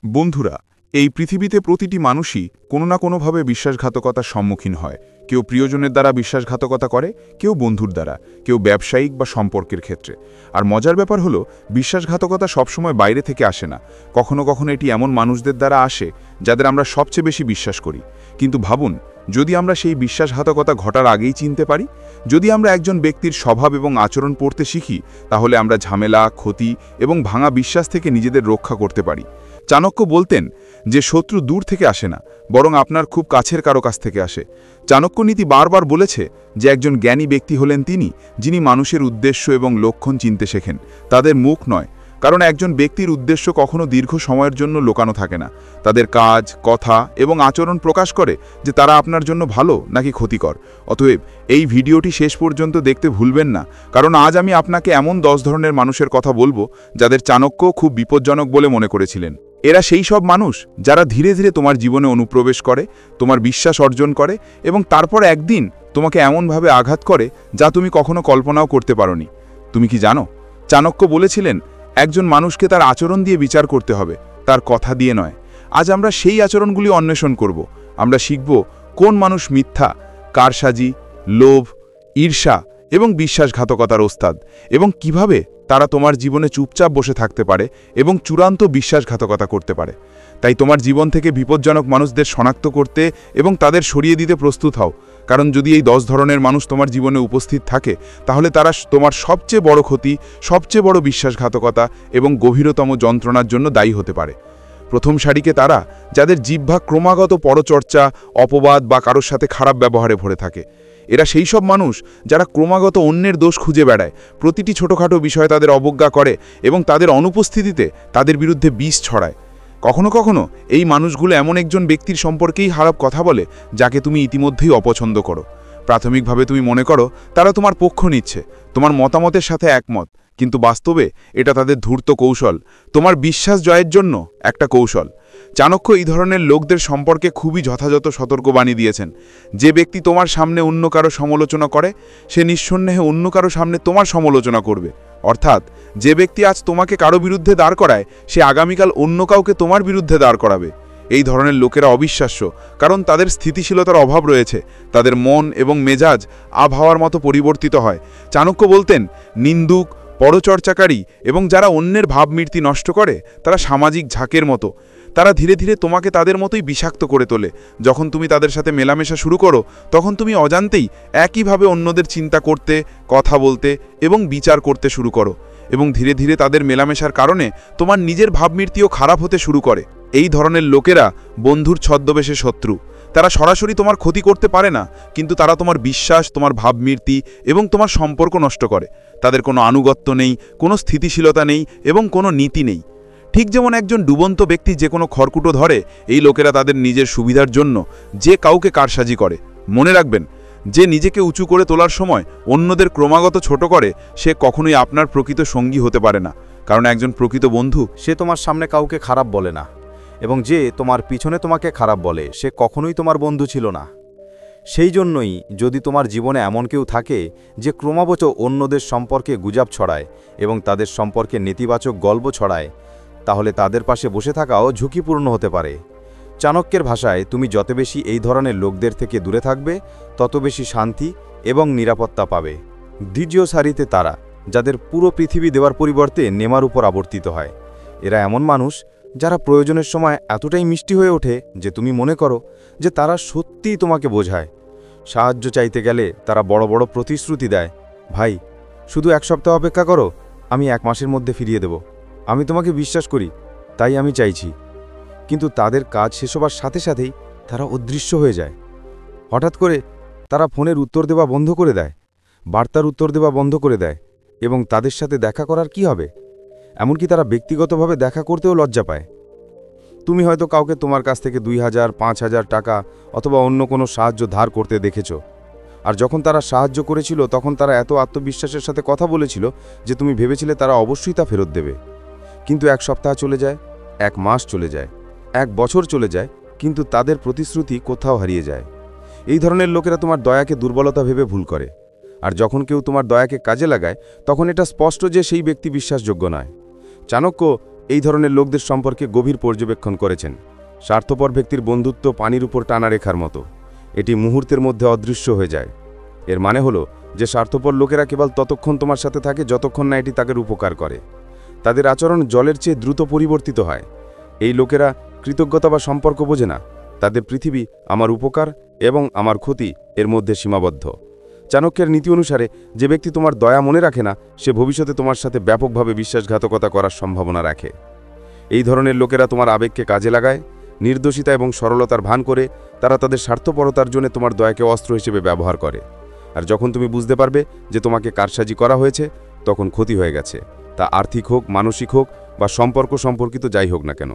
বন্ধুরা, এই পৃথিবীতে প্রতিটি মানুষই কোনো না কোনোভাবে বিশ্বাসঘাতকতার সম্মুখীন হয়। কেউ প্রিয়জনের দ্বারা বিশ্বাসঘাতকতা করে, কেউ বন্ধুর দ্বারা, কেউ ব্যবসায়িক বা সম্পর্কের ক্ষেত্রে। আর মজার ব্যাপার হলো, বিশ্বাসঘাতকতা সবসময় বাইরে থেকে আসে না। কখনো কখনো এটি এমন মানুষদের দ্বারা আসে যাদের আমরা সবচেয়ে বেশি বিশ্বাস করি। কিন্তু ভাবুন, যদি আমরা সেই বিশ্বাসঘাতকতা ঘটার আগেই চিনতে পারি, যদি আমরা একজন ব্যক্তির স্বভাব এবং আচরণ পড়তে শিখি, তাহলে আমরা ঝামেলা, ক্ষতি এবং ভাঙা বিশ্বাস থেকে নিজেদের রক্ষা করতে পারি। চাণক্য বলতেন যে শত্রু দূর থেকে আসে না, বরং আপনার খুব কাছের কারো কাছ থেকে আসে। চাণক্য নীতি বারবার বলেছে যে একজন জ্ঞানী ব্যক্তি হলেন তিনি, যিনি মানুষের উদ্দেশ্য এবং লক্ষণ চিনতে শেখেন, তাদের মুখ নয়। কারণ একজন ব্যক্তির উদ্দেশ্য কখনো দীর্ঘ সময়ের জন্য লুকানো থাকে না। তাদের কাজ, কথা এবং আচরণ প্রকাশ করে যে তারা আপনার জন্য ভালো নাকি ক্ষতিকর। অতএব এই ভিডিওটি শেষ পর্যন্ত দেখতে ভুলবেন না, কারণ আজ আমি আপনাকে এমন 10 ধরনের মানুষের কথা বলবো যাদের চাণক্য খুব বিপজ্জনক বলে মনে করেছিলেন। এরা সেই সব মানুষ যারা ধীরে ধীরে তোমার জীবনে অনুপ্রবেশ করে, তোমার বিশ্বাস অর্জন করে এবং তারপর একদিন তোমাকে এমনভাবে আঘাত করে যা তুমি কখনো কল্পনাও করতে পারোনি। তুমি কি জানো, চাণক্য বলেছিলেন একজন মানুষকে তার আচরণ দিয়ে বিচার করতে হবে, তার কথা দিয়ে নয়। আজ আমরা সেই আচরণগুলি অন্বেষণ করব। আমরা শিখব কোন মানুষ মিথ্যা, কারসাজি, লোভ, ঈর্ষা এবং বিশ্বাসঘাতকতার ওস্তাদ, এবং কিভাবে তারা তোমার জীবনে চুপচাপ বসে থাকতে পারে এবং চূড়ান্ত বিশ্বাসঘাতকতা করতে পারে। তাই তোমার জীবন থেকে বিপজ্জনক মানুষদের শনাক্ত করতে এবং তাদের সরিয়ে দিতে প্রস্তুত হও, কারণ যদি এই 10 ধরনের মানুষ তোমার জীবনে উপস্থিত থাকে, তাহলে তারা তোমার সবচেয়ে বড় ক্ষতি, সবচেয়ে বড় বিশ্বাসঘাতকতা এবং গভীরতম যন্ত্রণার জন্য দায়ী হতে পারে। প্রথম সারিকে তারা, যাদের জিহ্বা ক্রমাগত পরচর্চা, অপবাদ বা কারোর সাথে খারাপ ব্যবহারে ভরে থাকে। এরা সেই সব মানুষ যারা ক্রমাগত অন্যের দোষ খুঁজে বেড়ায়, প্রতিটি ছোটোখাটো বিষয়ে তাদের অবজ্ঞা করে এবং তাদের অনুপস্থিতিতে তাদের বিরুদ্ধে বিষ ছড়ায়। কখনো কখনো এই মানুষগুলো এমন একজন ব্যক্তির সম্পর্কেই খারাপ কথা বলে যাকে তুমি ইতিমধ্যেই অপছন্দ করো। প্রাথমিকভাবে তুমি মনে করো তারা তোমার পক্ষ নিচ্ছে, তোমার মতামতের সাথে একমত, কিন্তু বাস্তবে এটা তাদের ধূর্ত কৌশল, তোমার বিশ্বাস জয়ের জন্য একটা কৌশল। চাণক্য এই ধরনের লোকদের সম্পর্কে খুবই যথাযথ সতর্কবাণী দিয়েছেন। যে ব্যক্তি তোমার সামনে অন্য কারো সমালোচনা করে, সে নিঃসন্দেহে অন্য কারো সামনে তোমার সমালোচনা করবে। অর্থাৎ যে ব্যক্তি আজ তোমাকে কারো বিরুদ্ধে দাঁড় করায়, সে আগামীকাল অন্য কাউকে তোমার বিরুদ্ধে দাঁড় করাবে। এই ধরনের লোকেরা অবিশ্বাস্য, কারণ তাদের স্থিতিশীলতার অভাব রয়েছে। তাদের মন এবং মেজাজ আবহাওয়ার মতো পরিবর্তিত হয়। চাণক্য বলতেন, নিন্দুক, পরচর্চাকারী এবং যারা অন্যের ভাবমূর্তি নষ্ট করে, তারা সামাজিক ঝাঁকের মতো। তারা ধীরে ধীরে তোমাকে তাদের মতোই বিষাক্ত করে তোলে। যখন তুমি তাদের সাথে মেলামেশা শুরু করো, তখন তুমি অজান্তেই একইভাবে অন্যদের চিন্তা করতে, কথা বলতে এবং বিচার করতে শুরু করো, এবং ধীরে ধীরে তাদের মেলামেশার কারণে তোমার নিজের ভাবমূর্তিও খারাপ হতে শুরু করে। এই ধরনের লোকেরা বন্ধুর ছদ্মবেশে শত্রু। তারা সরাসরি তোমার ক্ষতি করতে পারে না, কিন্তু তারা তোমার বিশ্বাস, তোমার ভাবমূর্তি এবং তোমার সম্পর্ক নষ্ট করে। তাদের কোনো আনুগত্য নেই, কোনো স্থিতিশীলতা নেই এবং কোনো নীতি নেই। ঠিক যেমন একজন ডুবন্ত ব্যক্তি যে কোনো খড়কুটো ধরে, এই লোকেরা তাদের নিজের সুবিধার জন্য যে কাউকে কারসাজি করে। মনে রাখবেন, যে নিজেকে উঁচু করে তোলার সময় অন্যদের ক্রমাগত ছোট করে, সে কখনোই আপনার প্রকৃত সঙ্গী হতে পারে না। কারণ একজন প্রকৃত বন্ধু, সে তোমার সামনে কাউকে খারাপ বলে না, এবং যে তোমার পিছনে তোমাকে খারাপ বলে, সে কখনোই তোমার বন্ধু ছিল না। সেই জন্যই যদি তোমার জীবনে এমন কেউ থাকে যে ক্রমাগত অন্যদের সম্পর্কে গুজব ছড়ায় এবং তাদের সম্পর্কে নেতিবাচক গল্প ছড়ায়, তাহলে তাদের পাশে বসে থাকাও ঝুঁকিপূর্ণ হতে পারে। চাণক্যের ভাষায়, তুমি যত বেশি এই ধরনের লোকদের থেকে দূরে থাকবে, তত বেশি শান্তি এবং নিরাপত্তা পাবে। দ্বিতীয় সারিতে তারা, যাদের পুরো পৃথিবী দেওয়ার পরিবর্তে নেমার উপর আবর্তিত হয়। এরা এমন মানুষ যারা প্রয়োজনের সময় এতটাই মিষ্টি হয়ে ওঠে যে তুমি মনে করো যে তারা সত্যিই তোমাকে বোঝায়। সাহায্য চাইতে গেলে তারা বড় বড় প্রতিশ্রুতি দেয়। ভাই, শুধু 1 সপ্তাহ অপেক্ষা করো, আমি 1 মাসের মধ্যে ফিরিয়ে দেব। আমি তোমাকে বিশ্বাস করি, তাই আমি চাইছি। কিন্তু তাদের কাজ শেষ হবার সাথে সাথেই তারা অদৃশ্য হয়ে যায়। হঠাৎ করে তারা ফোনের উত্তর দেওয়া বন্ধ করে দেয়, বার্তার উত্তর দেওয়া বন্ধ করে দেয়, এবং তাদের সাথে দেখা করার কি হবে? এমনকি তারা ব্যক্তিগতভাবে দেখা করতেও লজ্জা পায়। তুমি হয়তো কাউকে তোমার কাছ থেকে 2000, 5000 টাকা অথবা অন্য কোনো সাহায্য ধার করতে দেখেছ। আর যখন তারা সাহায্য করেছিল, তখন তারা এত আত্মবিশ্বাসের সাথে কথা বলেছিল যে তুমি ভেবেছিলে তারা অবশ্যই তা ফেরত দেবে। কিন্তু 1 সপ্তাহ চলে যায়, 1 মাস চলে যায়, 1 বছর চলে যায়, কিন্তু তাদের প্রতিশ্রুতি কোথাও হারিয়ে যায়। এই ধরনের লোকেরা তোমার দয়াকে দুর্বলতা ভেবে ভুল করে। আর যখন কেউ তোমার দয়াকে কাজে লাগায়, তখন এটা স্পষ্ট যে সেই ব্যক্তি বিশ্বাসযোগ্য নয়। চাণক্য এই ধরনের লোকদের সম্পর্কে গভীর পর্যবেক্ষণ করেছেন। স্বার্থপর ব্যক্তির বন্ধুত্ব পানির উপর টানা রেখার মতো, এটি মুহূর্তের মধ্যে অদৃশ্য হয়ে যায়। এর মানে হলো যে স্বার্থপর লোকেরা কেবল ততক্ষণ তোমার সাথে থাকে যতক্ষণ না এটি তাদের উপকার করে। তাদের আচরণ জলের চেয়ে দ্রুত পরিবর্তিত হয়। এই লোকেরা কৃতজ্ঞতা বা সম্পর্ক বোঝে না। তাদের পৃথিবী আমার উপকার এবং আমার ক্ষতি এর মধ্যে সীমাবদ্ধ। চাণক্যের নীতি অনুসারে যে ব্যক্তি তোমার দয়া মনে রাখে না, সে ভবিষ্যতে তোমার সাথে ব্যাপকভাবে বিশ্বাসঘাতকতা করার সম্ভাবনা রাখে। এই ধরনের লোকেরা তোমার আবেগকে কাজে লাগায়, নির্দোষিতা এবং সরলতার ভান করে তারা তাদের স্বার্থপরতার জন্য তোমার দয়াকে অস্ত্র হিসেবে ব্যবহার করে। আর যখন তুমি বুঝতে পারবে যে তোমাকে কারসাজি করা হয়েছে, তখন ক্ষতি হয়ে গেছে, তা আর্থিক হোক, মানসিক হোক বা সম্পর্ক সম্পর্কিত যাই হোক না কেন।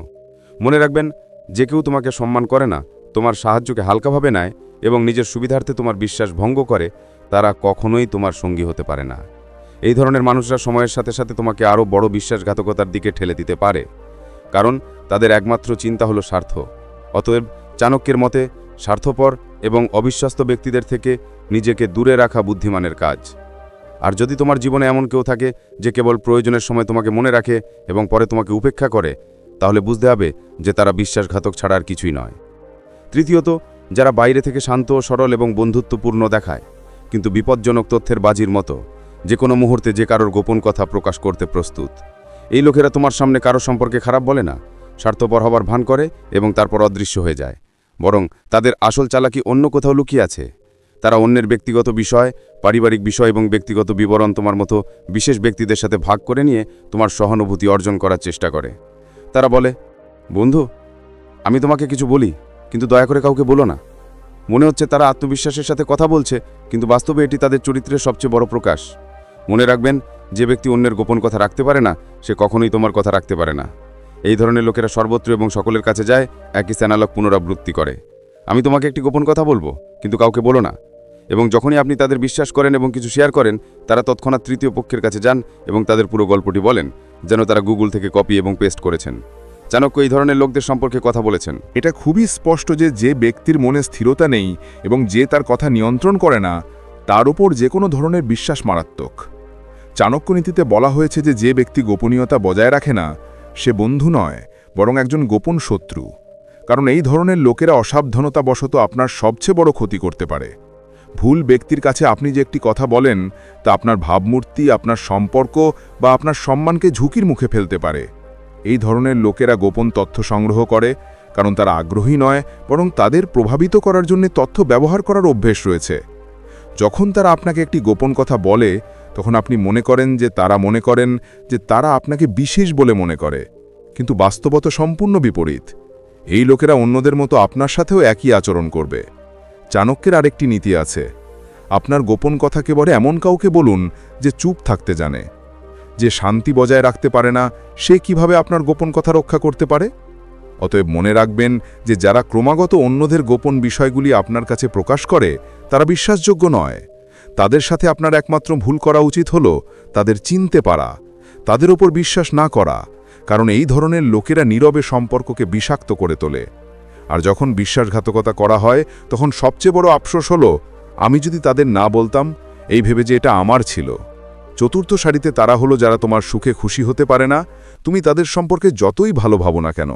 মনে রাখবেন, যে কেউ তোমাকে সম্মান করে না, তোমার সাহায্যকে হালকাভাবে নেয় এবং নিজের সুবিধার্থে তোমার বিশ্বাস ভঙ্গ করে, তারা কখনোই তোমার সঙ্গী হতে পারে না। এই ধরনের মানুষরা সময়ের সাথে সাথে তোমাকে আরও বড় বিশ্বাসঘাতকতার দিকে ঠেলে দিতে পারে, কারণ তাদের একমাত্র চিন্তা হলো স্বার্থ। অতএব চাণক্যের মতে স্বার্থপর এবং অবিশ্বস্ত ব্যক্তিদের থেকে নিজেকে দূরে রাখা বুদ্ধিমানের কাজ। আর যদি তোমার জীবনে এমন কেউ থাকে যে কেবল প্রয়োজনের সময় তোমাকে মনে রাখে এবং পরে তোমাকে উপেক্ষা করে, তাহলে বুঝতে হবে যে তারা বিশ্বাসঘাতক ছাড়া আর কিছুই নয়। তৃতীয়ত, যারা বাইরে থেকে শান্ত, সরল এবং বন্ধুত্বপূর্ণ দেখায়, কিন্তু বিপজ্জনক তথ্যের বাজির মতো, যে কোনো মুহূর্তে যে কারোর গোপন কথা প্রকাশ করতে প্রস্তুত। এই লোকেরা তোমার সামনে কারো সম্পর্কে খারাপ বলে না, স্বার্থপর হবার ভান করে এবং তারপর অদৃশ্য হয়ে যায়। বরং তাদের আসল চালাকি অন্য কোথাও লুকিয়ে আছে। তারা অন্যের ব্যক্তিগত বিষয়, পারিবারিক বিষয় এবং ব্যক্তিগত বিবরণ তোমার মতো বিশেষ ব্যক্তিদের সাথে ভাগ করে নিয়ে তোমার সহানুভূতি অর্জন করার চেষ্টা করে। তারা বলে, বন্ধু, আমি তোমাকে কিছু বলি, কিন্তু দয়া করে কাউকে বলো না। মনে হচ্ছে তারা আত্মবিশ্বাসের সাথে কথা বলছে, কিন্তু বাস্তবে এটি তাদের চরিত্রের সবচেয়ে বড় প্রকাশ। মনে রাখবেন, যে ব্যক্তি অন্যের গোপন কথা রাখতে পারে না, সে কখনোই তোমার কথা রাখতে পারে না। এই ধরনের লোকেরা সর্বত্র এবং সকলের কাছে যায়, একই স্যানালক পুনরাবৃত্তি করে। আমি তোমাকে একটি গোপন কথা বলবো, কিন্তু কাউকে বলো না। এবং যখনই আপনি তাদের বিশ্বাস করেন এবং কিছু শেয়ার করেন, তারা তৎক্ষণাৎ তৃতীয় পক্ষের কাছে যান এবং তাদের পুরো গল্পটি বলেন, যেন তারা গুগল থেকে কপি এবং পেস্ট করেছেন। চাণক্য এই ধরনের লোকদের সম্পর্কে কথা বলেছেন। এটা খুবই স্পষ্ট যে ব্যক্তির মনে স্থিরতা নেই এবং যে তার কথা নিয়ন্ত্রণ করে না, তার উপর যে কোনো ধরনের বিশ্বাস মারাত্মক। চাণক্য নীতিতে বলা হয়েছে যে ব্যক্তি গোপনীয়তা বজায় রাখে না, সে বন্ধু নয়, বরং একজন গোপন শত্রু। কারণ এই ধরনের লোকেরা অসাবধানতাবশত আপনার সবচেয়ে বড় ক্ষতি করতে পারে। ভুল ব্যক্তির কাছে আপনি যে একটি কথা বলেন, তা আপনার ভাবমূর্তি, আপনার সম্পর্ক বা আপনার সম্মানকে ঝুঁকির মুখে ফেলতে পারে। এই ধরনের লোকেরা গোপন তথ্য সংগ্রহ করে, কারণ তারা আগ্রহী নয়, বরং তাদের প্রভাবিত করার জন্য তথ্য ব্যবহার করার অভ্যেস রয়েছে। যখন তারা আপনাকে একটি গোপন কথা বলে, তখন আপনি মনে করেন যে তারা আপনাকে বিশেষ বলে মনে করে, কিন্তু বাস্তবতা সম্পূর্ণ বিপরীত। এই লোকেরা অন্যদের মতো আপনার সাথেও একই আচরণ করবে। চাণক্যের আরেকটি নীতি আছে, আপনার গোপন কথা কেবল এমন কাউকে বলুন যে চুপ থাকতে জানে। যে শান্তি বজায় রাখতে পারে না, সে কিভাবে আপনার গোপন কথা রক্ষা করতে পারে? অতএব মনে রাখবেন যে যারা ক্রমাগত অন্যদের গোপন বিষয়গুলি আপনার কাছে প্রকাশ করে, তারা বিশ্বাসযোগ্য নয়। তাদের সাথে আপনার একমাত্র ভুল করা উচিত হল তাদের চিনতে পারা, তাদের ওপর বিশ্বাস না করা, কারণ এই ধরনের লোকেরা নীরবে সম্পর্ককে বিষাক্ত করে তোলে। আর যখন বিশ্বাসঘাতকতা করা হয়, তখন সবচেয়ে বড় আফসোস হলো, আমি যদি তাদের না বলতাম, এই ভেবে যে এটা আমার ছিল। চতুর্থ সারিতে তারা হলো যারা তোমার সুখে খুশি হতে পারে না, তুমি তাদের সম্পর্কে যতই ভালো ভাবো না কেন।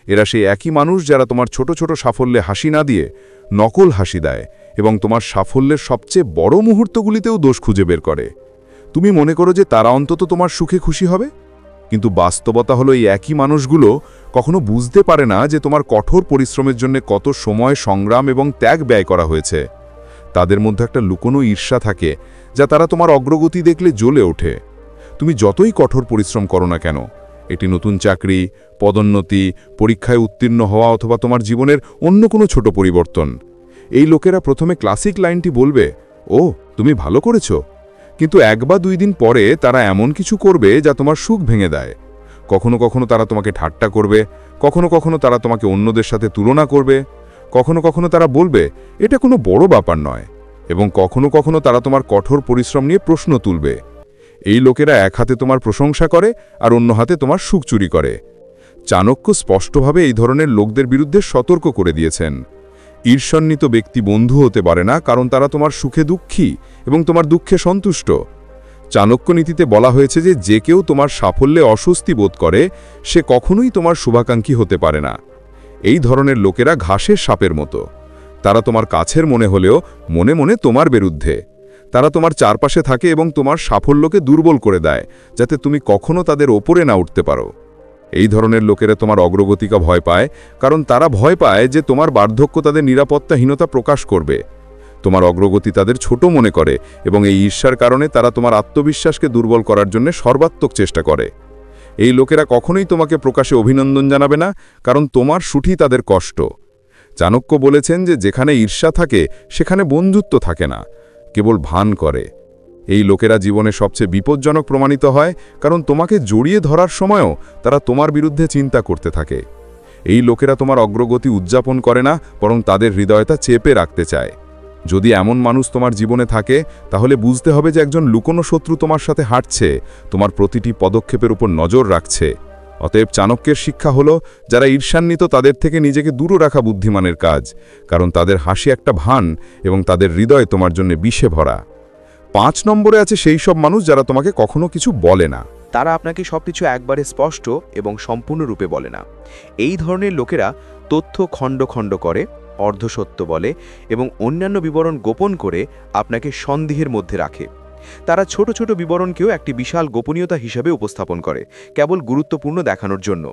এরা সেই একই মানুষ যারা তোমার ছোট ছোট সাফল্যে হাসি না দিয়ে নকল হাসি দেয় এবং তোমার সাফল্যের সবচেয়ে বড় মুহূর্তগুলিতেও দোষ খুঁজে বের করে। তুমি মনে করো যে তারা অন্তত তোমার সুখে খুশি হবে, কিন্তু বাস্তবতা হলো এই একই মানুষগুলো কখনো বুঝতে পারে না যে তোমার কঠোর পরিশ্রমের জন্য কত সময়, সংগ্রাম এবং ত্যাগ ব্যয় করা হয়েছে। তাদের মধ্যে একটা লুকোনো ঈর্ষা থাকে, যা তারা তোমার অগ্রগতি দেখলে জ্বলে ওঠে। তুমি যতই কঠোর পরিশ্রম করো না কেন, এটি নতুন চাকরি, পদোন্নতি, পরীক্ষায় উত্তীর্ণ হওয়া অথবা তোমার জীবনের অন্য কোনো ছোট পরিবর্তন, এই লোকেরা প্রথমে ক্লাসিক লাইনটি বলবে, ও তুমি ভালো করেছো, কিন্তু 1 বা 2 দিন পরে তারা এমন কিছু করবে যা তোমার সুখ ভেঙে দেয়। কখনো কখনো তারা তোমাকে ঠাট্টা করবে, কখনো কখনো তারা তোমাকে অন্যদের সাথে তুলনা করবে, কখনো কখনো তারা বলবে এটা কোনো বড় ব্যাপার নয়, এবং কখনো কখনো তারা তোমার কঠোর পরিশ্রম নিয়ে প্রশ্ন তুলবে। এই লোকেরা এক হাতে তোমার প্রশংসা করে আর অন্য হাতে তোমার সুখ চুরি করে। চাণক্য স্পষ্টভাবে এই ধরনের লোকদের বিরুদ্ধে সতর্ক করে দিয়েছেন। ঈর্ষান্বিত ব্যক্তি বন্ধু হতে পারে না, কারণ তারা তোমার সুখে দুঃখী এবং তোমার দুঃখে সন্তুষ্ট। চাণক্য নীতিতে বলা হয়েছে যে যে কেউ তোমার সাফল্যে অস্বস্তি বোধ করে সে কখনোই তোমার শুভাকাঙ্ক্ষী হতে পারে না। এই ধরনের লোকেরা ঘাসের সাপের মতো। তারা তোমার কাছের মনে হলেও মনে মনে তোমার বিরুদ্ধে। তারা তোমার চারপাশে থাকে এবং তোমার সাফল্যকে দুর্বল করে দেয়, যাতে তুমি কখনো তাদের ওপরে না উঠতে পারো। এই ধরনের লোকেরা তোমার অগ্রগতিকে ভয় পায়, কারণ তারা ভয় পায় যে তোমার বার্ধক্য তাদের নিরাপত্তাহীনতা প্রকাশ করবে। তোমার অগ্রগতি তাদের ছোট মনে করে এবং এই ঈর্ষার কারণে তারা তোমার আত্মবিশ্বাসকে দুর্বল করার জন্য সর্বাত্মক চেষ্টা করে। এই লোকেরা কখনোই তোমাকে প্রকাশে অভিনন্দন জানাবে না, কারণ তোমার সুঠি তাদের কষ্ট। চাণক্য বলেছেন যে যেখানে ঈর্ষা থাকে সেখানে বন্ধুত্ব থাকে না, কেবল ভান করে। এই লোকেরা জীবনে সবচেয়ে বিপজ্জনক প্রমাণিত হয়, কারণ তোমাকে জড়িয়ে ধরার সময়ও তারা তোমার বিরুদ্ধে চিন্তা করতে থাকে। এই লোকেরা তোমার অগ্রগতি উদযাপন করে না, বরং তাদের হৃদয়টা চেপে রাখতে চায়। যদি এমন মানুষ তোমার জীবনে থাকে, তাহলে বুঝতে হবে যে একজন লুকোনো শত্রু তোমার সাথে হাঁটছে, তোমার প্রতিটি পদক্ষেপের উপর নজর রাখছে। অতএব চাণক্যের শিক্ষা হলো, যারা ঈর্ষান্বিত তাদের থেকে নিজেকে দূরে রাখা বুদ্ধিমানের কাজ, কারণ তাদের হাসি একটা ভান এবং তাদের হৃদয় তোমার জন্য বিষে ভরা। 5 নম্বরে আছে সেই সব মানুষ যারা তোমাকে কখনো কিছু বলে না। তারা আপনাকে সবকিছু একবারে স্পষ্ট এবং সম্পূর্ণরূপে বলে না। এই ধরনের লোকেরা তথ্য খণ্ড খণ্ড করে, অর্ধসত্য বলে এবং অন্যান্য বিবরণ গোপন করে আপনাকে সন্দেহের মধ্যে রাখে। তারা ছোট ছোট বিবরণকেও একটি বিশাল গোপনীয়তা হিসাবে উপস্থাপন করে, কেবল গুরুত্বপূর্ণ দেখানোর জন্য।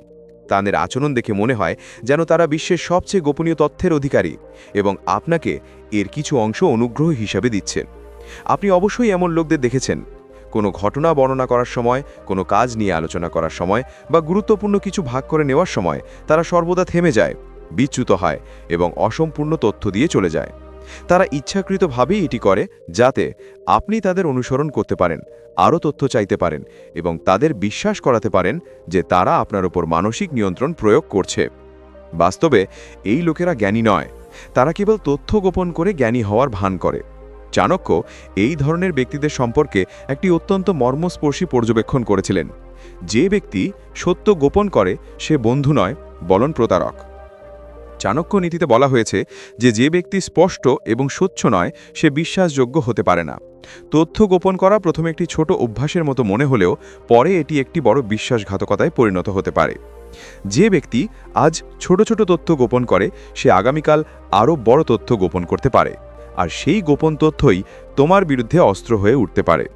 তাদের আচরণ দেখে মনে হয় যেন তারা বিশ্বের সবচেয়ে গোপনীয় তথ্যের অধিকারী এবং আপনাকে এর কিছু অংশ অনুগ্রহ হিসাবে দিচ্ছে। আপনি অবশ্যই এমন লোকদের দেখেছেন। কোনো ঘটনা বর্ণনা করার সময়, কোনো কাজ নিয়ে আলোচনা করার সময় বা গুরুত্বপূর্ণ কিছু ভাগ করে নেওয়ার সময় তারা সর্বদা থেমে যায়, বিচ্যুত হয় এবং অসম্পূর্ণ তথ্য দিয়ে চলে যায়। তারা ইচ্ছাকৃতভাবেই এটি করে যাতে আপনি তাদের অনুসরণ করতে পারেন, আরও তথ্য চাইতে পারেন এবং তাদের বিশ্বাস করাতে পারেন যে তারা আপনার উপর মানসিক নিয়ন্ত্রণ প্রয়োগ করছে। বাস্তবে এই লোকেরা জ্ঞানী নয়, তারা কেবল তথ্য গোপন করে জ্ঞানী হওয়ার ভান করে। চাণক্য এই ধরনের ব্যক্তিদের সম্পর্কে একটি অত্যন্ত মর্মস্পর্শী পর্যবেক্ষণ করেছিলেন। যে ব্যক্তি সত্য গোপন করে সে বন্ধু নয়, বরং প্রতারক। চাণক্য নীতিতে বলা হয়েছে যে যে ব্যক্তি স্পষ্ট এবং স্বচ্ছ নয় সে বিশ্বাসযোগ্য হতে পারে না। তথ্য গোপন করা প্রথমে একটি ছোট অভ্যাসের মতো মনে হলেও পরে এটি একটি বড় বিশ্বাসঘাতকতায় পরিণত হতে পারে। যে ব্যক্তি আজ ছোট ছোট তথ্য গোপন করে সে আগামীকাল আরও বড় তথ্য গোপন করতে পারে, আর সেই গোপন তথ্যই তোমার বিরুদ্ধে অস্ত্র হয়ে উঠতে পারে।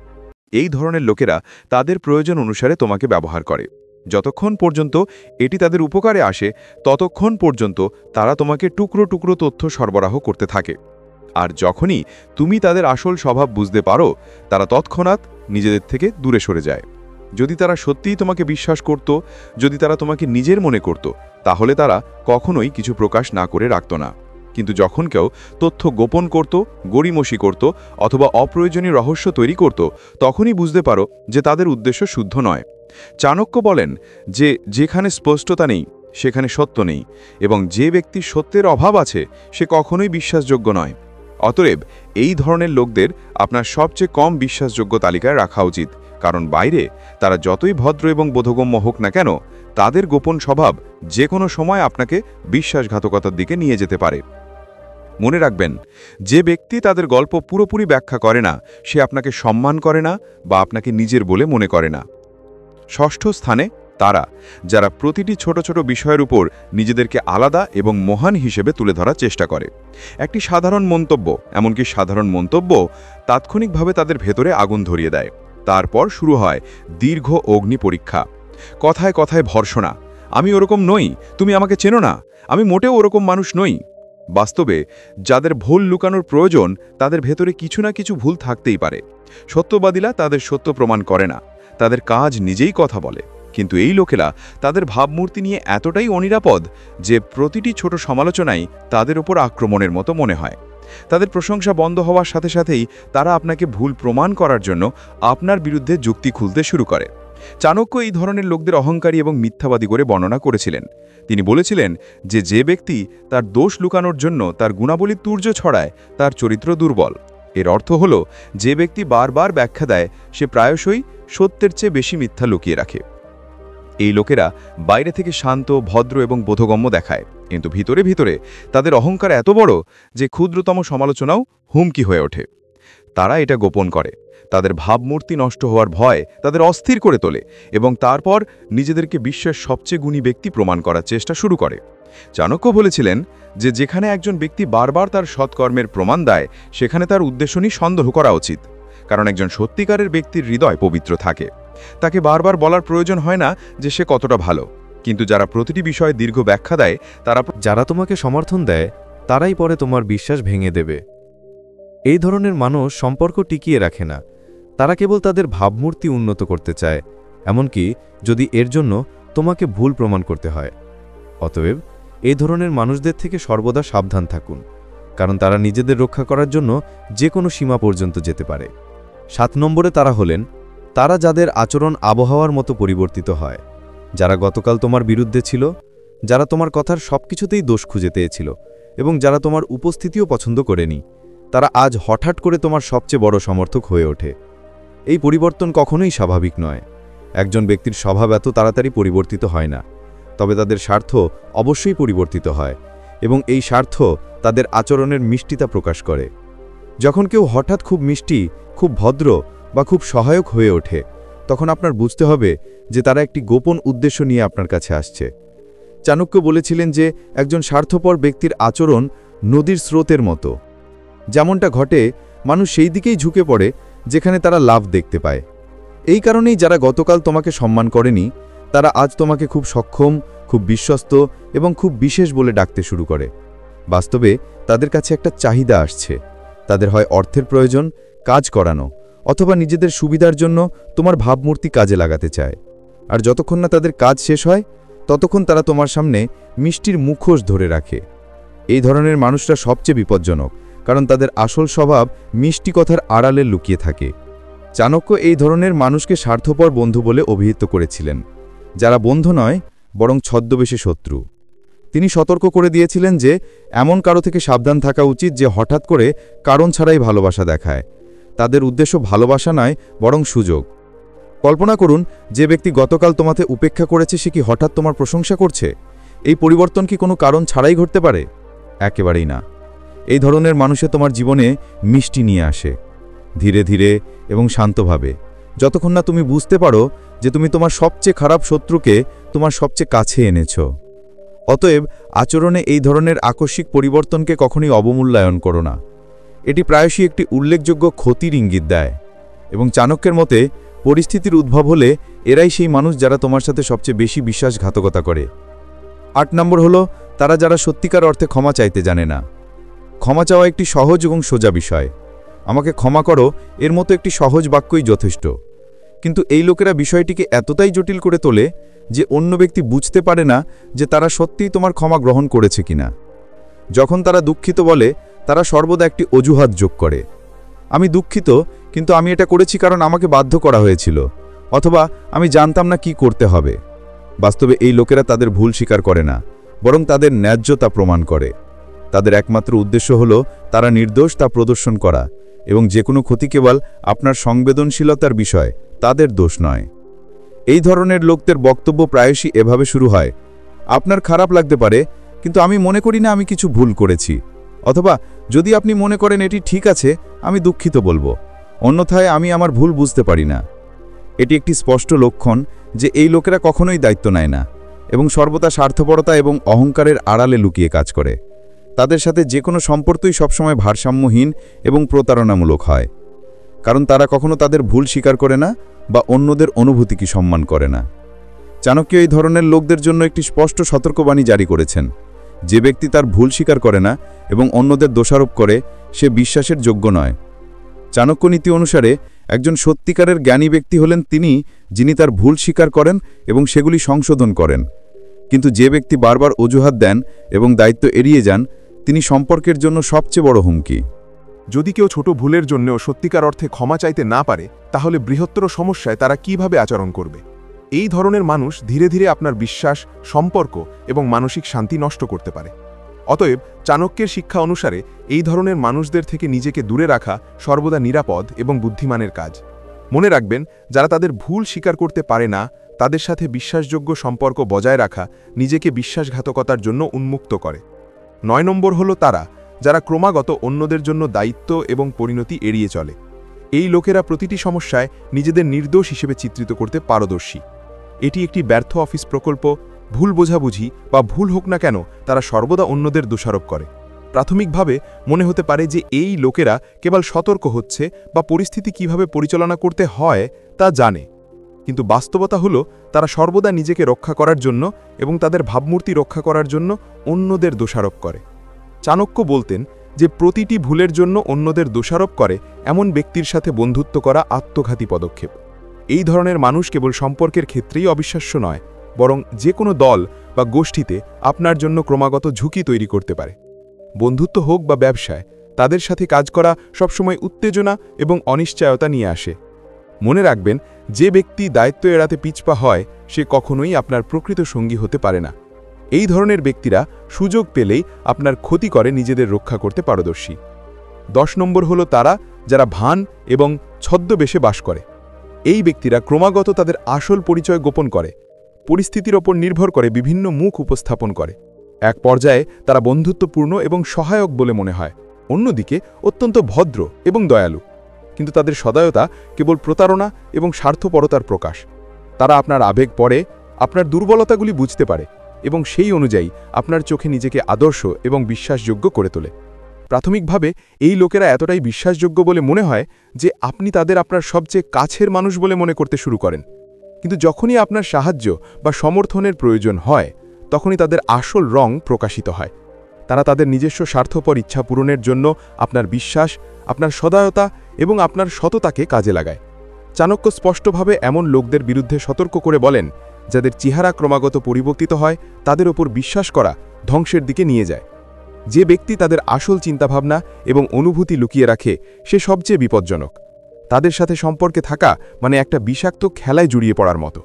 এই ধরনের লোকেরা তাদের প্রয়োজন অনুসারে তোমাকে ব্যবহার করে। যতক্ষণ পর্যন্ত এটি তাদের উপকারে আসে ততক্ষণ পর্যন্ত তারা তোমাকে টুকরো টুকরো তথ্য সরবরাহ করতে থাকে। আর যখনই তুমি তাদের আসল স্বভাব বুঝতে পারো, তারা তৎক্ষণাৎ নিজেদের থেকে দূরে সরে যায়। যদি তারা সত্যিই তোমাকে বিশ্বাস করত, যদি তারা তোমাকে নিজের মনে করত, তাহলে তারা কখনোই কিছু প্রকাশ না করে রাখত না। কিন্তু যখন কেউ তথ্য গোপন করত, গড়িমসি করত অথবা অপ্রয়োজনীয় রহস্য তৈরি করত, তখনই বুঝতে পারো যে তাদের উদ্দেশ্য শুদ্ধ নয়। চাণক্য বলেন যে যেখানে স্পষ্টতা নেই সেখানে সত্য নেই, এবং যে ব্যক্তির সত্যের অভাব আছে সে কখনোই বিশ্বাসযোগ্য নয়। অতএব এই ধরনের লোকদের আপনার সবচেয়ে কম বিশ্বাসযোগ্য তালিকায় রাখা উচিত, কারণ বাইরে তারা যতই ভদ্র এবং বোধগম্য হোক না কেন, তাদের গোপন স্বভাব যে কোনো সময় আপনাকে বিশ্বাসঘাতকতার দিকে নিয়ে যেতে পারে। মনে রাখবেন, যে ব্যক্তি তাদের গল্প পুরোপুরি ব্যাখ্যা করে না সে আপনাকে সম্মান করে না বা আপনাকে নিজের বলে মনে করে না। ষষ্ঠ স্থানে তারা, যারা প্রতিটি ছোট ছোট বিষয়ের উপর নিজেদেরকে আলাদা এবং মহান হিসেবে তুলে ধরার চেষ্টা করে। একটি সাধারণ মন্তব্য, এমনকি সাধারণ মন্তব্য, তাৎক্ষণিকভাবে তাদের ভেতরে আগুন ধরিয়ে দেয়। তারপর শুরু হয় দীর্ঘ অগ্নি পরীক্ষা। কথায় কথায় ভর্সনা, আমি ওরকম নই, তুমি আমাকে চেনো না, আমি মোটেও ওরকম মানুষ নই। বাস্তবে যাদের ভুল লুকানোর প্রয়োজন তাদের ভেতরে কিছু না কিছু ভুল থাকতেই পারে। সত্যবাদীরা তাদের সত্য প্রমাণ করে না, তাদের কাজ নিজেই কথা বলে। কিন্তু এই লোকেরা তাদের ভাবমূর্তি নিয়ে এতটাই অনিরাপদ যে প্রতিটি ছোট সমালোচনাই তাদের উপর আক্রমণের মতো মনে হয়। তাদের প্রশংসা বন্ধ হওয়ার সাথে সাথেই তারা আপনাকে ভুল প্রমাণ করার জন্য আপনার বিরুদ্ধে যুক্তি খুলতে শুরু করে। চাণক্য এই ধরনের লোকদের অহংকারী এবং মিথ্যাবাদী করে বর্ণনা করেছিলেন। তিনি বলেছিলেন যে যে ব্যক্তি তার দোষ লুকানোর জন্য তার গুণাবলীর তুর্য ছড়ায় তার চরিত্র দুর্বল। এর অর্থ হল যে ব্যক্তি বারবার ব্যাখ্যা দেয় সে প্রায়শই সত্যের চেয়ে বেশি মিথ্যা লুকিয়ে রাখে। এই লোকেরা বাইরে থেকে শান্ত, ভদ্র এবং বোধগম্য দেখায়, কিন্তু ভিতরে ভিতরে তাদের অহংকার এত বড় যে ক্ষুদ্রতম সমালোচনাও হুমকি হয়ে ওঠে। তারা এটা গোপন করে, তাদের ভাবমূর্তি নষ্ট হওয়ার ভয় তাদের অস্থির করে তোলে এবং তারপর নিজেদেরকে বিশ্বের সবচেয়ে গুণী ব্যক্তি প্রমাণ করার চেষ্টা শুরু করে। চাণক্য বলেছিলেন যে যেখানে একজন ব্যক্তি বারবার তার সৎকর্মের প্রমাণ দেয় সেখানে তার উদ্দেশ্য নিয়ে সন্দেহ করা উচিত, কারণ একজন সত্যিকারের ব্যক্তির হৃদয় পবিত্র থাকে। তাকে বারবার বলার প্রয়োজন হয় না যে সে কতটা ভালো, কিন্তু যারা প্রতিটি বিষয়ে দীর্ঘ ব্যাখ্যা দেয় যারা তোমাকে সমর্থন দেয় তারাই পরে তোমার বিশ্বাস ভেঙে দেবে। এই ধরনের মানুষ সম্পর্ক টিকিয়ে রাখে না, তারা কেবল তাদের ভাবমূর্তি উন্নত করতে চায়, এমনকি যদি এর জন্য তোমাকে ভুল প্রমাণ করতে হয়। অতএব এই ধরনের মানুষদের থেকে সর্বদা সাবধান থাকুন, কারণ তারা নিজেদের রক্ষা করার জন্য যে কোনো সীমা পর্যন্ত যেতে পারে। 7 নম্বরে তারা হলেন তারা যাদের আচরণ আবহাওয়ার মতো পরিবর্তিত হয়। যারা গতকাল তোমার বিরুদ্ধে ছিল, যারা তোমার কথার সবকিছুতেই দোষ খুঁজে পেয়েছিল এবং যারা তোমার উপস্থিতিও পছন্দ করেনি, তারা আজ হঠাৎ করে তোমার সবচেয়ে বড় সমর্থক হয়ে ওঠে। এই পরিবর্তন কখনোই স্বাভাবিক নয়। একজন ব্যক্তির স্বভাব এত তাড়াতাড়ি পরিবর্তিত হয় না, তবে তাদের স্বার্থ অবশ্যই পরিবর্তিত হয় এবং এই স্বার্থ তাদের আচরণের মিষ্টিতা প্রকাশ করে। যখন কেউ হঠাৎ খুব মিষ্টি, খুব ভদ্র বা খুব সহায়ক হয়ে ওঠে, তখন আপনার বুঝতে হবে যে তারা একটি গোপন উদ্দেশ্য নিয়ে আপনার কাছে আসছে। চাণক্য বলেছিলেন যে একজন স্বার্থপর ব্যক্তির আচরণ নদীর স্রোতের মতো। যেমনটা ঘটে, মানুষ সেই দিকেই ঝুঁকে পড়ে যেখানে তারা লাভ দেখতে পায়। এই কারণেই যারা গতকাল তোমাকে সম্মান করেনি, তারা আজ তোমাকে খুব সক্ষম, খুব বিশ্বস্ত এবং খুব বিশেষ বলে ডাকতে শুরু করে। বাস্তবে তাদের কাছে একটা চাহিদা আসছে। তাদের হয় অর্থের প্রয়োজন, কাজ করানো, অথবা নিজেদের সুবিধার জন্য তোমার ভাবমূর্তি কাজে লাগাতে চায়। আর যতক্ষণ না তাদের কাজ শেষ হয়, ততক্ষণ তারা তোমার সামনে মিষ্টির মুখোশ ধরে রাখে। এই ধরনের মানুষরা সবচেয়ে বিপজ্জনক, কারণ তাদের আসল স্বভাব মিষ্টি কথার আড়ালে লুকিয়ে থাকে। চাণক্য এই ধরনের মানুষকে স্বার্থপর বন্ধু বলে অভিহিত করেছিলেন, যারা বন্ধু নয় বরং ছদ্মবেশে শত্রু। তিনি সতর্ক করে দিয়েছিলেন যে এমন কারো থেকে সাবধান থাকা উচিত যে হঠাৎ করে কারণ ছাড়াই ভালোবাসা দেখায়। তাদের উদ্দেশ্য ভালোবাসা নয় বরং সুযোগ। কল্পনা করুন, যে ব্যক্তি গতকাল তোমাকে উপেক্ষা করেছে সে কি হঠাৎ তোমার প্রশংসা করছে? এই পরিবর্তন কি কোনো কারণ ছাড়াই ঘটতে পারে? একেবারেই না। এই ধরনের মানুষে তোমার জীবনে মিষ্টি নিয়ে আসে, ধীরে ধীরে এবং শান্তভাবে, যতক্ষণ না তুমি বুঝতে পারো যে তুমি তোমার সবচেয়ে খারাপ শত্রুকে তোমার সবচেয়ে কাছে এনেছ। অতএব আচরণে এই ধরনের আকস্মিক পরিবর্তনকে কখনোই অবমূল্যায়ন করো না। এটি প্রায়শই একটি উল্লেখযোগ্য ক্ষতির ইঙ্গিত দেয় এবং চাণক্যের মতে পরিস্থিতির উদ্ভব হলে এরাই সেই মানুষ যারা তোমার সাথে সবচেয়ে বেশি বিশ্বাসঘাতকতা করে। 8 নম্বর হলো তারা যারা সত্যিকার অর্থে ক্ষমা চাইতে জানে না। ক্ষমা চাওয়া একটি সহজ এবং সোজা বিষয়। আমাকে ক্ষমা করো, এর মতো একটি সহজ বাক্যই যথেষ্ট। কিন্তু এই লোকেরা বিষয়টিকে এতটাই জটিল করে তোলে যে অন্য ব্যক্তি বুঝতে পারে না যে তারা সত্যিই তোমার ক্ষমা গ্রহণ করেছে কিনা। যখন তারা দুঃখিত বলে, তারা সর্বদা একটি অজুহাত যোগ করে। আমি দুঃখিত, কিন্তু আমি এটা করেছি কারণ আমাকে বাধ্য করা হয়েছিল, অথবা আমি জানতাম না কি করতে হবে। বাস্তবে এই লোকেরা তাদের ভুল স্বীকার করে না, বরং তাদের ন্যায্যতা প্রমাণ করে। তাদের একমাত্র উদ্দেশ্য হল তারা নির্দোষ তা প্রদর্শন করা, এবং যে কোনো ক্ষতি কেবল আপনার সংবেদনশীলতার বিষয়, তাদের দোষ নয়। এই ধরনের লোকদের বক্তব্য প্রায়শই এভাবে শুরু হয়, আপনার খারাপ লাগতে পারে, কিন্তু আমি মনে করি না আমি কিছু ভুল করেছি, অথবা যদি আপনি মনে করেন এটি ঠিক আছে, আমি দুঃখিত বলবো, অন্যথায় আমি আমার ভুল বুঝতে পারি না। এটি একটি স্পষ্ট লক্ষণ যে এই লোকেরা কখনোই দায়িত্ব নেয় না এবং সর্বদা স্বার্থপরতা এবং অহংকারের আড়ালে লুকিয়ে কাজ করে। তাদের সাথে যে কোনো সম্পর্কই সবসময় ভারসাম্যহীন এবং প্রতারণামূলক হয়, কারণ তারা কখনো তাদের ভুল স্বীকার করে না বা অন্যদের অনুভূতিকে সম্মান করে না। চাণক্য এই ধরনের লোকদের জন্য একটি স্পষ্ট সতর্কবাণী জারি করেছেন, যে ব্যক্তি তার ভুল স্বীকার করে না এবং অন্যদের দোষারোপ করে, সে বিশ্বাসের যোগ্য নয়। চাণক্য নীতি অনুসারে একজন সত্যিকারের জ্ঞানী ব্যক্তি হলেন তিনি, যিনি তার ভুল স্বীকার করেন এবং সেগুলি সংশোধন করেন। কিন্তু যে ব্যক্তি বারবার অজুহাত দেন এবং দায়িত্ব এড়িয়ে যান, তিনি সম্পর্কের জন্য সবচেয়ে বড় হুমকি। যদি কেউ ছোট ভুলের জন্য সত্যিকার অর্থে ক্ষমা চাইতে না পারে, তাহলে বৃহত্তর সমস্যায় তারা কিভাবে আচরণ করবে? এই ধরনের মানুষ ধীরে ধীরে আপনার বিশ্বাস, সম্পর্ক এবং মানসিক শান্তি নষ্ট করতে পারে। অতএব চাণক্যের শিক্ষা অনুসারে এই ধরনের মানুষদের থেকে নিজেকে দূরে রাখা সর্বদা নিরাপদ এবং বুদ্ধিমানের কাজ। মনে রাখবেন, যারা তাদের ভুল স্বীকার করতে পারে না, তাদের সাথে বিশ্বাসযোগ্য সম্পর্ক বজায় রাখা নিজেকে বিশ্বাসঘাতকতার জন্য উন্মুক্ত করে। 9 নম্বর হলো তারা যারা ক্রমাগত অন্যদের জন্য দায়িত্ব এবং পরিণতি এড়িয়ে চলে। এই লোকেরা প্রতিটি সমস্যায় নিজেদের নির্দোষ হিসেবে চিত্রিত করতে পারদর্শী। এটি একটি ব্যর্থ অফিস প্রকল্প, ভুল বোঝাবুঝি বা ভুল হোক না কেন, তারা সর্বদা অন্যদের দোষারোপ করে। প্রাথমিকভাবে মনে হতে পারে যে এই লোকেরা কেবল সতর্ক হচ্ছে বা পরিস্থিতি কিভাবে পরিচালনা করতে হয় তা জানে, কিন্তু বাস্তবতা হলো তারা সর্বদা নিজেকে রক্ষা করার জন্য এবং তাদের ভাবমূর্তি রক্ষা করার জন্য অন্যদের দোষারোপ করে। চাণক্য বলতেন যে প্রতিটি ভুলের জন্য অন্যদের দোষারোপ করে এমন ব্যক্তির সাথে বন্ধুত্ব করা আত্মঘাতী পদক্ষেপ। এই ধরনের মানুষ কেবল সম্পর্কের ক্ষেত্রেই অবিশ্বাস্য নয়, বরং যে কোনো দল বা গোষ্ঠীতে আপনার জন্য ক্রমাগত ঝুঁকি তৈরি করতে পারে। বন্ধুত্ব হোক বা ব্যবসায়, তাদের সাথে কাজ করা সবসময় উত্তেজনা এবং অনিশ্চয়তা নিয়ে আসে। মনে রাখবেন, যে ব্যক্তি দায়িত্ব এড়াতে পিছপা হয় সে কখনোই আপনার প্রকৃত সঙ্গী হতে পারে না। এই ধরনের ব্যক্তিরা সুযোগ পেলেই আপনার ক্ষতি করে নিজেদের রক্ষা করতে পারদর্শী। 10 নম্বর হলো তারা যারা ভান এবং ছদ্মবেশে বাস করে। এই ব্যক্তিরা ক্রমাগত তাদের আসল পরিচয় গোপন করে, পরিস্থিতির ওপর নির্ভর করে বিভিন্ন মুখ উপস্থাপন করে। এক পর্যায়ে তারা বন্ধুত্বপূর্ণ এবং সহায়ক বলে মনে হয়, অন্যদিকে অত্যন্ত ভদ্র এবং দয়ালু, কিন্তু তাদের সদয়তা কেবল প্রতারণা এবং স্বার্থপরতার প্রকাশ। তারা আপনার আবেগ পড়ে, আপনার দুর্বলতাগুলি বুঝতে পারে এবং সেই অনুযায়ী আপনার চোখে নিজেকে আদর্শ এবং বিশ্বাসযোগ্য করে তোলে। প্রাথমিকভাবে এই লোকেরা এতটাই বিশ্বাসযোগ্য বলে মনে হয় যে আপনি তাদের আপনার সবচেয়ে কাছের মানুষ বলে মনে করতে শুরু করেন, কিন্তু যখনই আপনার সাহায্য বা সমর্থনের প্রয়োজন হয় তখনই তাদের আসল রং প্রকাশিত হয়। তারা তাদের নিজস্ব স্বার্থপর ইচ্ছা পূরণের জন্য আপনার বিশ্বাস, আপনার সদয়তা এবং আপনার সততাকে কাজে লাগায়। চাণক্য স্পষ্টভাবে এমন লোকদের বিরুদ্ধে সতর্ক করে বলেন, যাদের চেহারা ক্রমাগত পরিবর্তিত হয়, তাদের ওপর বিশ্বাস করা ধ্বংসের দিকে নিয়ে যায়। যে ব্যক্তি তাদের আসল চিন্তাভাবনা এবং অনুভূতি লুকিয়ে রাখে সে সবচেয়ে বিপজ্জনক। তাদের সাথে সম্পর্কে থাকা মানে একটা বিষাক্ত খেলায় জড়িয়ে পড়ার মতো,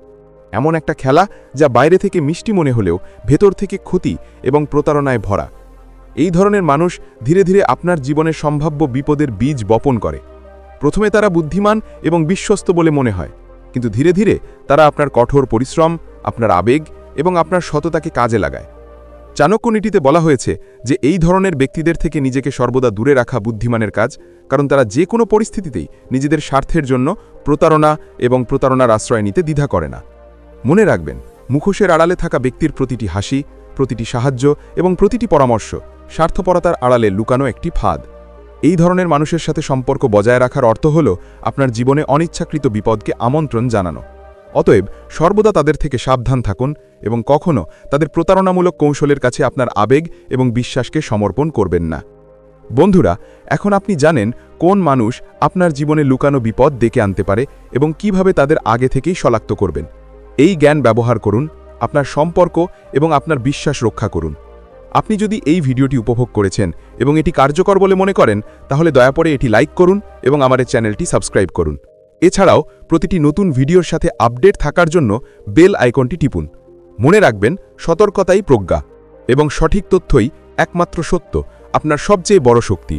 এমন একটা খেলা যা বাইরে থেকে মিষ্টি মনে হলেও ভেতর থেকে ক্ষতি এবং প্রতারণায় ভরা। এই ধরনের মানুষ ধীরে ধীরে আপনার জীবনের সম্ভাব্য বিপদের বীজ বপন করে। প্রথমে তারা বুদ্ধিমান এবং বিশ্বস্ত বলে মনে হয়, কিন্তু ধীরে ধীরে তারা আপনার কঠোর পরিশ্রম, আপনার আবেগ এবং আপনার সততাকে কাজে লাগায়। চাণক্য নীতিতে বলা হয়েছে যে এই ধরনের ব্যক্তিদের থেকে নিজেকে সর্বদা দূরে রাখা বুদ্ধিমানের কাজ, কারণ তারা যে কোনো পরিস্থিতিতেই নিজেদের স্বার্থের জন্য প্রতারণা এবং প্রতারণার আশ্রয় নিতে দ্বিধা করে না। মনে রাখবেন, মুখোশের আড়ালে থাকা ব্যক্তির প্রতিটি হাসি, প্রতিটি সাহায্য এবং প্রতিটি পরামর্শ স্বার্থপরতার আড়ালে লুকানো একটি ফাঁদ। এই ধরনের মানুষের সাথে সম্পর্ক বজায় রাখার অর্থ হল আপনার জীবনে অনিচ্ছাকৃত বিপদকে আমন্ত্রণ জানানো। অতএব সর্বদা তাদের থেকে সাবধান থাকুন এবং কখনও তাদের প্রতারণামূলক কৌশলের কাছে আপনার আবেগ এবং বিশ্বাসকে সমর্পণ করবেন না। বন্ধুরা, এখন আপনি জানেন কোন মানুষ আপনার জীবনে লুকানো বিপদ ডেকে আনতে পারে এবং কিভাবে তাদের আগে থেকেই শনাক্ত করবেন। এই জ্ঞান ব্যবহার করুন, আপনার সম্পর্ক এবং আপনার বিশ্বাস রক্ষা করুন। আপনি যদি এই ভিডিওটি উপভোগ করেছেন এবং এটি কার্যকর বলে মনে করেন, তাহলে দয়া করে এটি লাইক করুন এবং আমার চ্যানেলটি সাবস্ক্রাইব করুন। এছাড়াও প্রতিটি নতুন ভিডিওর সাথে আপডেট থাকার জন্য বেল আইকনটি টিপুন। মনে রাখবেন, সতর্কতাই প্রজ্ঞা এবং সঠিক তথ্যই একমাত্র সত্য, আপনার সবচেয়ে বড় শক্তি।